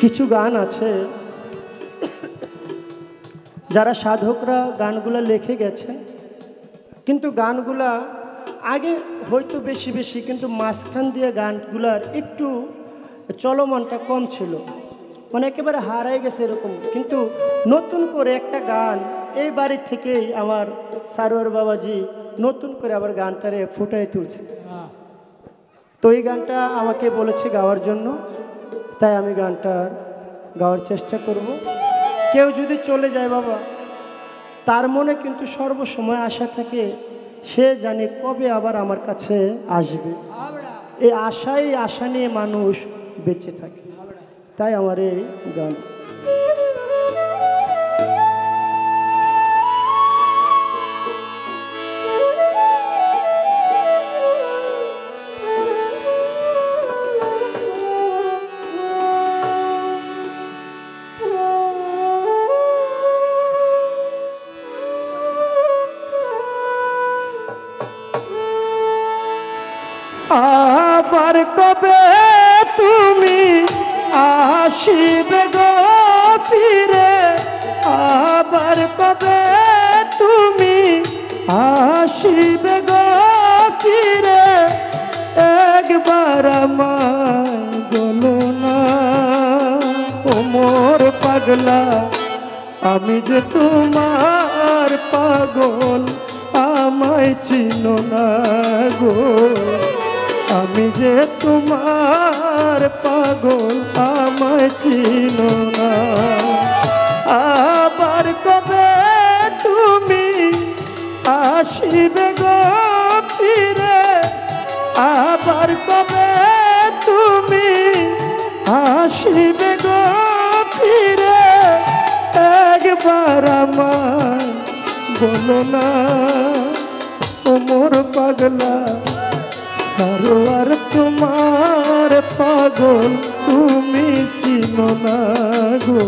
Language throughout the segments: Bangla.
কিছু গান আছে যারা সাধকরা গানগুলা লিখে গেছেন, কিন্তু গানগুলা আগে হয়তো বেশি বেশি, কিন্তু মাঝখান দিয়ে গানগুলার একটু চলমানটা কম ছিল, মানে একেবারে হারাই গেছে এরকম। কিন্তু নতুন করে একটা গান এই বাড়ি থেকেই আমার সারোয়ার বাবাজি নতুন করে আবার গানটারে ফুটাই তুলছে। তো এই গানটা আমাকে বলেছে গাওয়ার জন্য, তাই আমি গানটার গাওয়ার চেষ্টা করব। কেউ যদি চলে যায় বাবা, তার মনে কিন্তু সর্বসময় আশা থাকে, সে জানে কবে আবার আমার কাছে আসবে। এই আশা নিয়ে মানুষ বেঁচে থাকে, তাই আমার এই গান। আবার কবে তুমি আসিবে গো ফিরে, আবার কবে তুমি আসিবে গো ফিরে, একবার আমায় বলো না ও মোর পাগলা, আমি যে তোমার পাগল, আমায় চিনো না গো, আমি যে তোমার পাগল, আমায় চিনো না। আবার কবে তুমি আসিবে গো ফিরে, আবার কবে তুমি আসিবে গো ফিরে, একবার আমায় বলো না ও মোর পাগলা, সারোয়ার তোমার পাগল, তুমি চিনো না গো,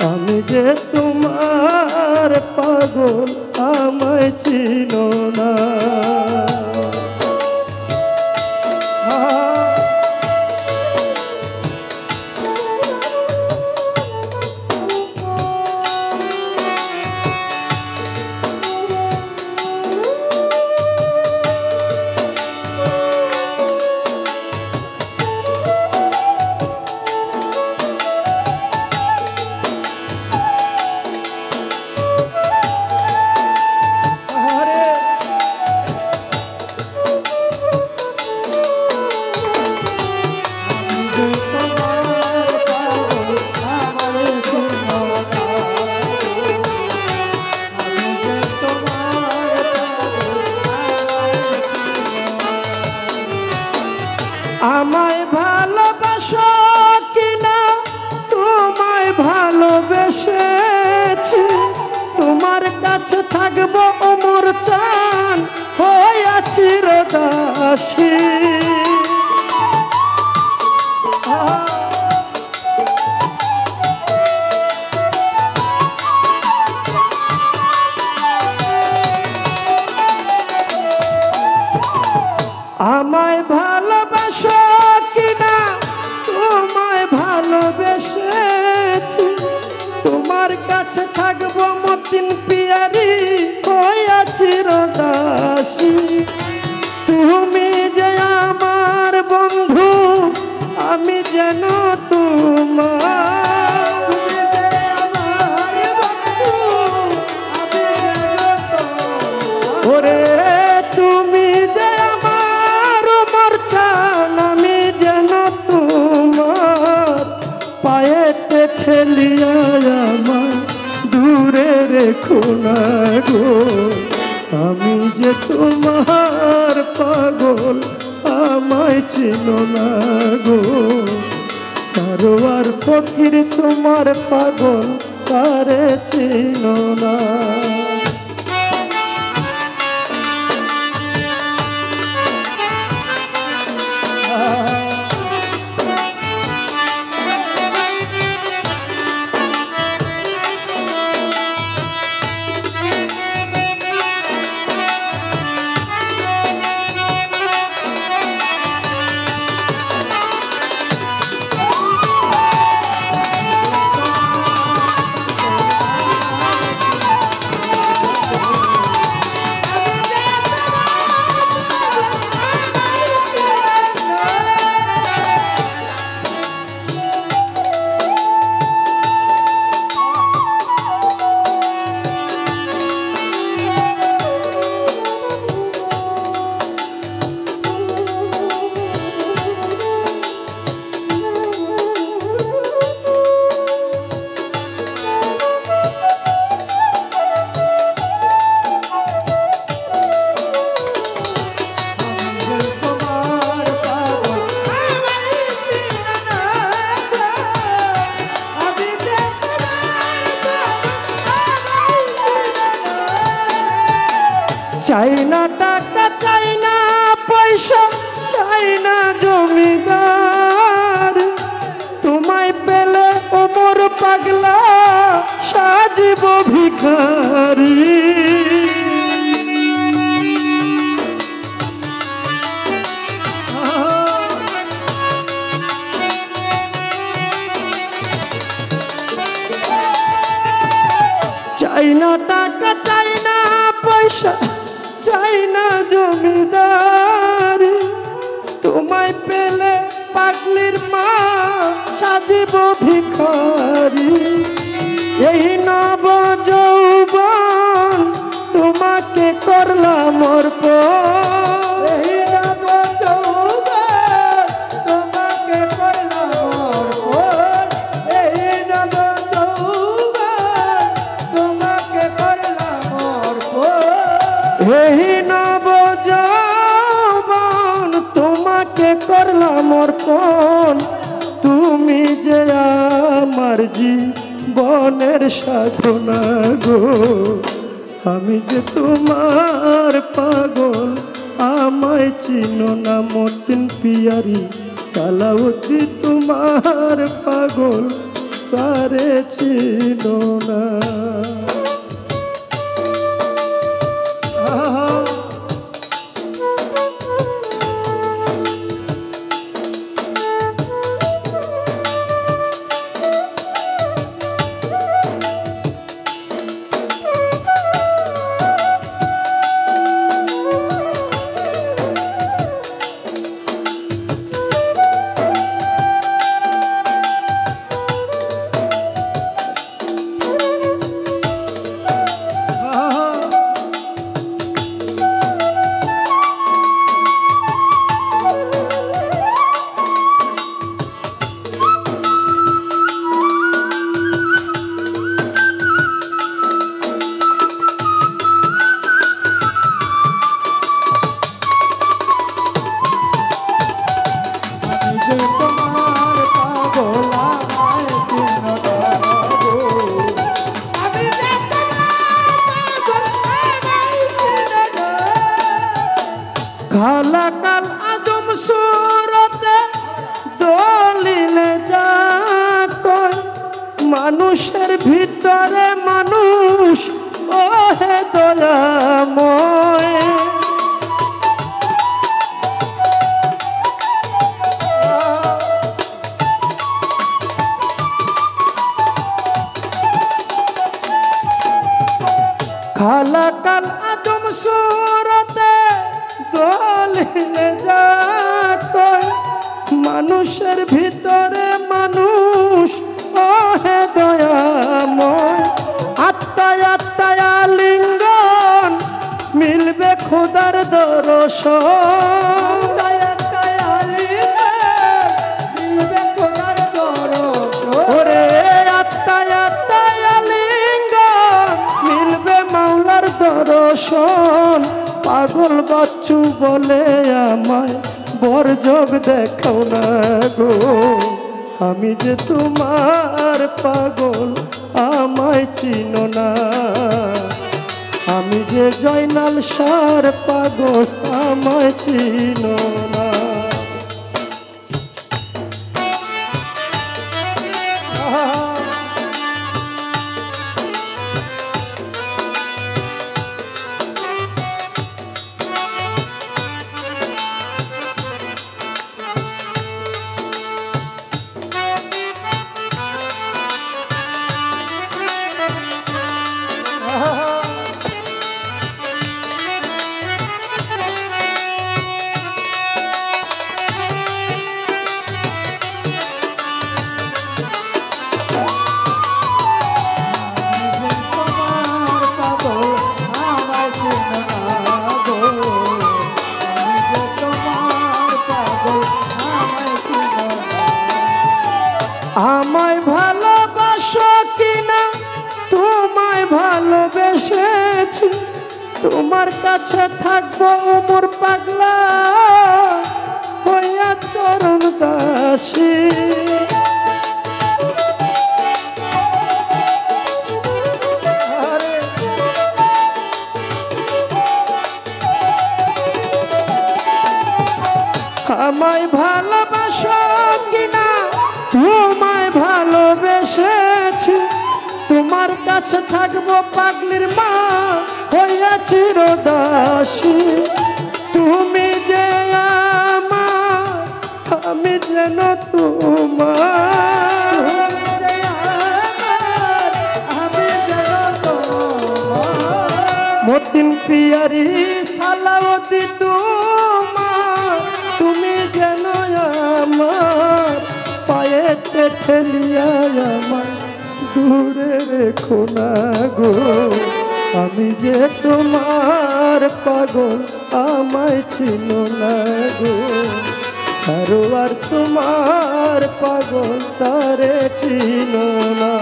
আমি যে তোমার পাগল, আমায় চিনো না। আমায় ভালোবাসো কিনা, তোমায় ভালোবেসেছি, তোমার কাছে থাকবো অমর চান হইয়া চিরদাসী। আমায় ভালোবাসো কিনা, তোমায় ভালোবেসেছি, তোমার কাছে থাকবো মতিন পিয়ারি হইয়া চিরদাসী। তুমি যে আমার বন্ধু, আমি যেন তোমার, তুমি যে আমার বন্ধু, আমি যেন তোমার, ওরে তুমি যে আমার অমর চান, আমি যেন তোমার, পায়েতে ঠেলিয়া আমার দূরে রেখো না গো, আমি যে তোমার পাগল, আমায় চিনো না গো, সারোয়ার ফকির তোমার পাগল, তারে চিনো না। চাই না টাকা চাই না পয়সা চাই না জমিদার তোমায় পেলে ওমর পাগলা সাজিব ভিখারি চাই না টাকা চাই না পয়সা চাই না জমিদারি তোমায় পেলে পাগলির মা সাজিব ভিখারি এই নব যৌবন তোমাকে করলাম অর্পণ এই নব যৌবন তোমাকে করলাম অর্পণ এই নব যৌবন তোমাকে করলাম অর্পণ এই নব যৌবন তোমাকে করলাম অর্পণ তুমি যে আমার জীবনের সাধনা গো আমি যে তোমার পাগল আমায় চিনো না মতিন পিয়ারি সালাউদ্দি তোমার পাগল কারে চিনো না খালাকাল আদম সুরতে দলিলে যা কয় মানুষের ভিতরে মানুষ ওহে দয়াময় খালাকাল আদম সুরতে দলিলে যা কয় মানুষের ভিতরে মানুষ ওহে দয়াময় আত্মায় আত্মায় আলিঙ্গন মিলবে খোদার দর্শন ওরে আত্মায় আত্মায় আলিঙ্গন মিলবে মাওলার দর্শন পাগল বাচ্চু বলে আমায় বরযোগ দেখাও না গো আমি যে তোমার পাগল আমায় চিনো না আমি যে জয়নাল সার পাগল আমায় চিনো না আমায় ভালোবাসো কিনা তোমায় ভালোবেসেছি তোমার কাছে থাকবো ওমর পাগলা হইয়া চরণ দাসী এসেছি তোমার কাছে থাকবো পাগলির মা হইয়া চিরদাসী তুমি যে আমার আমি যেন তোমার মতিন পিয়ারি সালাওয়াতি তোমার তুমি যেন আমার পায়েতে ঠেলিয়া আমার দূরে রেখো না গো আমি যে তোমার পাগল আমায় চিনো না গো সারোয়ার তোমার পাগল তারে চিনো না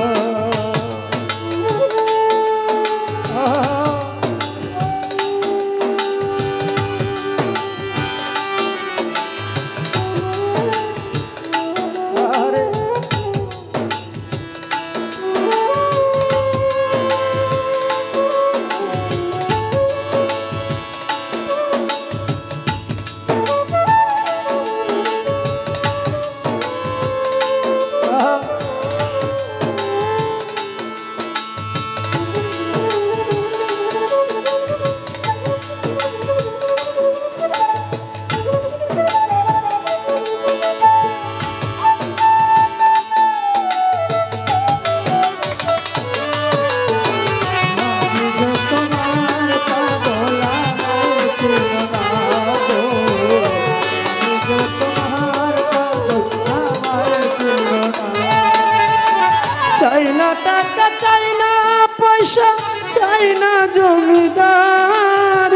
চাই না টাকা চাই না পয়সা চাই না জমিদার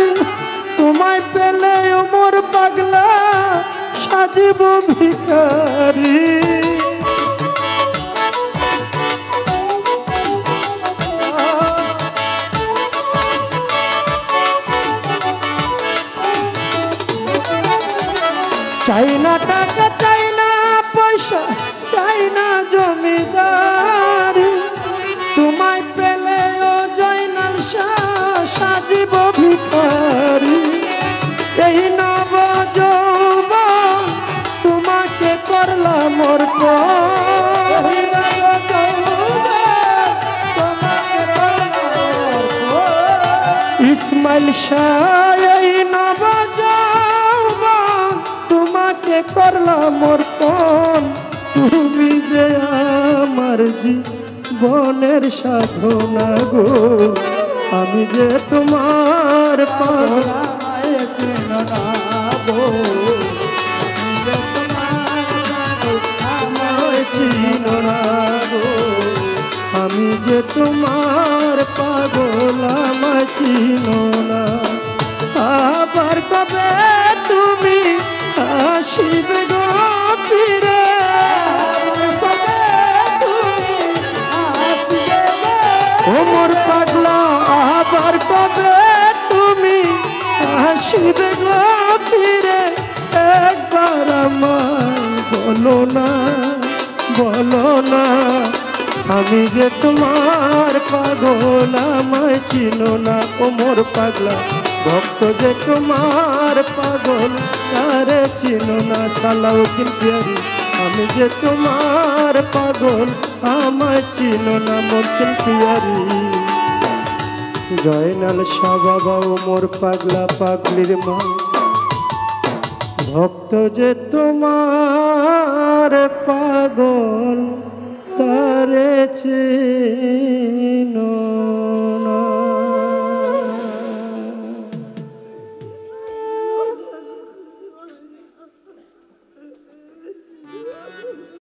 তোমায় পেলে ওমর পাগলা সাজিব ভিখারি চাই না টাকা চাই না পয়সা চাই না জমিদার তোমায় পেলে ও জয়নাল শাহ সাজিব ভিখারি এই নব যৌবন তোমাকে করলাম ইসমাইল শাহ এই নব যৌবন তোমাকে করলাম অর্পণ তুমি যে আমার জীবনের সাধনা গো আমি যে তোমার পাগলা চিনো না গো চিনো না গো আমি যে তোমার পাগল আমায় চিনো না আবার কবে তুমি আসিবে গো ফিরে ওমর পাগলা আবার কবে তুমি আসিবে গো ফিরে একবার আমায় বলো না আমি যে তোমার পাগল আমায় চিনো না ওমর পাগলা ভক্ত যে তোমার পাগল তারে চিনো না সালাউদ্দিন পিয়ারি আমি যে তোমার পাগল আমায় চিনো না মতিন পিয়ারি জয়নাল শাহ বাবা ওমর পাগলা পাগলির মা ভক্ত যে তোমার পাগল তারে চিনো